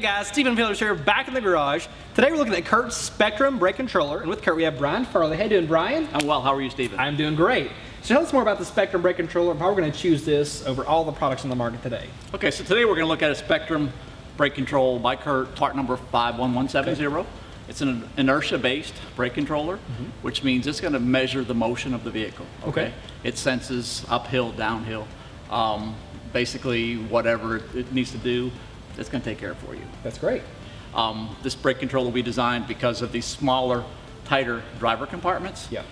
guys, Stephen Pillars here, back in the garage. Today we're looking at CURT's Spectrum brake controller, and with CURT we have Brian Farley. How you doing, Brian? I'm well. How are you, Stephen? I'm doing great. So tell us more about the Spectrum brake controller and how we're going to choose this over all the products on the market today. Okay, so today we're going to look at a Spectrum brake control by CURT, part number 51170. Okay. It's an inertia-based brake controller, which means it's going to measure the motion of the vehicle. Okay. It senses uphill, downhill, basically whatever it needs to do, it's going to take care of it for you. That's great. This brake controller we designed because of these smaller, tighter driver compartments. Yeah.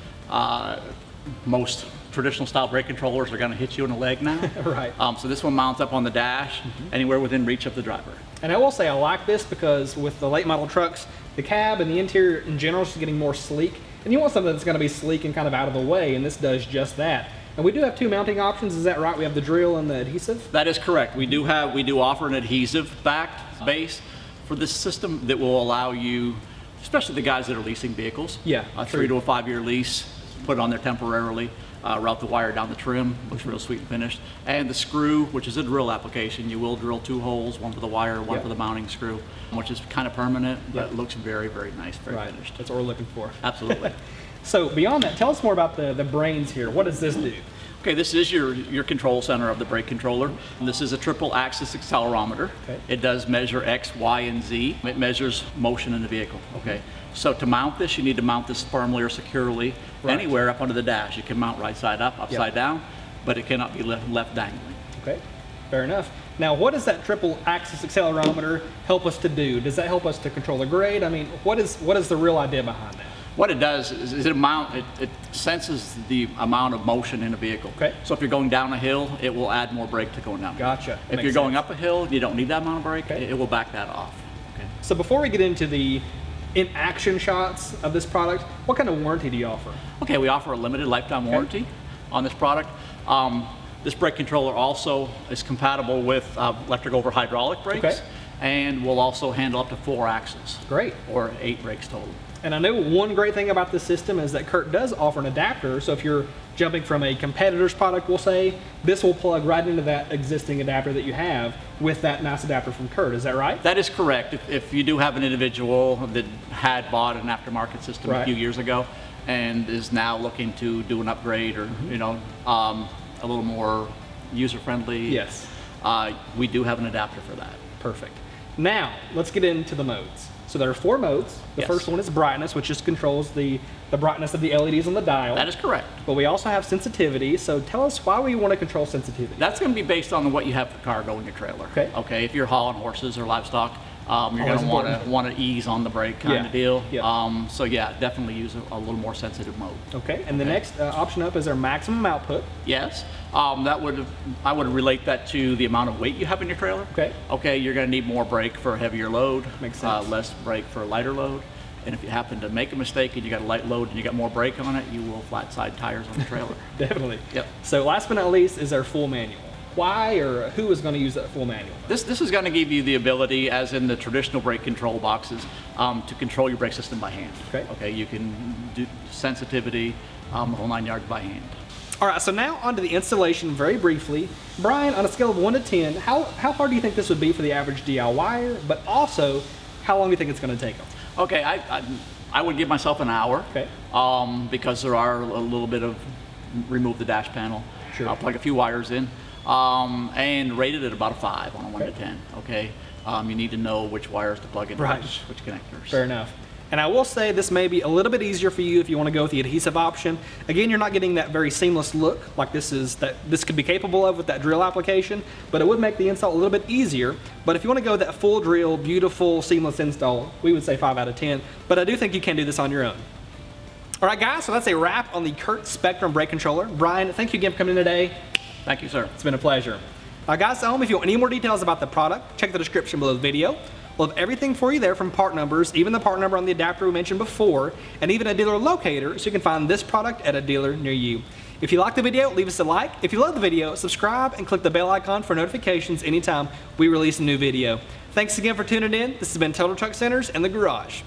Most traditional style brake controllers are going to hit you in the leg now. Right. So this one mounts up on the dash, anywhere within reach of the driver. And I will say I like this because with the late model trucks, the cab and the interior in general is getting more sleek. And you want something that's going to be sleek and kind of out of the way, and this does just that. And we do have two mounting options, is that right? We have the drill and the adhesive? That is correct. We do offer an adhesive-backed base for this system that will allow you, especially the guys that are leasing vehicles, a 3 to 5 year lease, put it on there temporarily, route the wire down the trim, looks real sweet and finished. And the screw, which is a drill application, you will drill 2 holes, one for the wire, one for the mounting screw, which is kind of permanent, but it looks very, very nice, very finished. That's what we're looking for. Absolutely. So beyond that, tell us more about the brains here. What does this do? Okay, this is your control center of the brake controller. And this is a triple axis accelerometer. Okay. It does measure X, Y, and Z. It measures motion in the vehicle. Okay. So to mount this, you need to mount this firmly or securely anywhere up under the dash. You can mount right side up, upside down, but it cannot be left dangling. Okay, fair enough. Now, what does that triple axis accelerometer help us to do? Does that help us to control the grade? I mean, what is the real idea behind that? What it does is it senses the amount of motion in a vehicle. Okay. So if you're going down a hill, it will add more brake to going down. Gotcha. If you're going up a hill, you don't need that amount of brake. It will back that off. Okay. So before we get into the in-action shots of this product, what kind of warranty do you offer? Okay, we offer a limited lifetime warranty on this product. This brake controller also is compatible with electric over hydraulic brakes, and will also handle up to 4 axles. Great. Or 8 brakes total. And I know one great thing about this system is that CURT does offer an adapter, so if you're jumping from a competitor's product, we'll say, this will plug right into that existing adapter that you have with that nice adapter from CURT, is that right? That is correct. If you do have an individual that had bought an aftermarket system a few years ago and is now looking to do an upgrade or a little more user-friendly, we do have an adapter for that. Perfect. Now, let's get into the modes. So there are 4 modes. The first one is brightness, which just controls the brightness of the LEDs on the dial. That is correct. But we also have sensitivity, so tell us why we want to control sensitivity. That's going to be based on what you have for cargo in your trailer. Okay, if you're hauling horses or livestock, you're going to want to ease on the brake kind of deal. So yeah, definitely use a little more sensitive mode. Okay, and the next option up is our maximum output. Yes, I would relate that to the amount of weight you have in your trailer. Okay, you're going to need more brake for a heavier load. Makes sense. Less brake for a lighter load. And if you happen to make a mistake and you got a light load and you got more brake on it, you will flat side tires on the trailer. Definitely. Yep. So last but not least is our full manual. Why or who is going to use that full manual? This is going to give you the ability, as in the traditional brake control boxes, to control your brake system by hand. Okay, you can do sensitivity, the whole 9 yards by hand. All right, so now onto the installation very briefly. Brian, on a scale of 1 to 10, how hard do you think this would be for the average DIYer, but also how long do you think it's going to take them? Okay, I would give myself an hour. Because there are a little bit of remove the dash panel. I'll plug a few wires in. And rated at about a 5 on a 1 to 10. Okay, you need to know which wires to plug in, which connectors. Fair enough. And I will say this may be a little bit easier for you if you want to go with the adhesive option. Again, you're not getting that very seamless look like this could be capable of with that drill application, but it would make the install a little bit easier. But if you want to go with that full drill, beautiful, seamless install, we would say 5 out of 10. But I do think you can do this on your own. All right, guys, so that's a wrap on the CURT Spectrum brake controller. Brian, thank you again for coming in today. Thank you, sir. It's been a pleasure. Guys at home, if you want any more details about the product, check the description below the video. We'll have everything for you there from part numbers, even the part number on the adapter we mentioned before, and even a dealer locator so you can find this product at a dealer near you. If you like the video, leave us a like. If you love the video, subscribe and click the bell icon for notifications anytime we release a new video. Thanks again for tuning in. This has been Total Truck Centers and the Garage.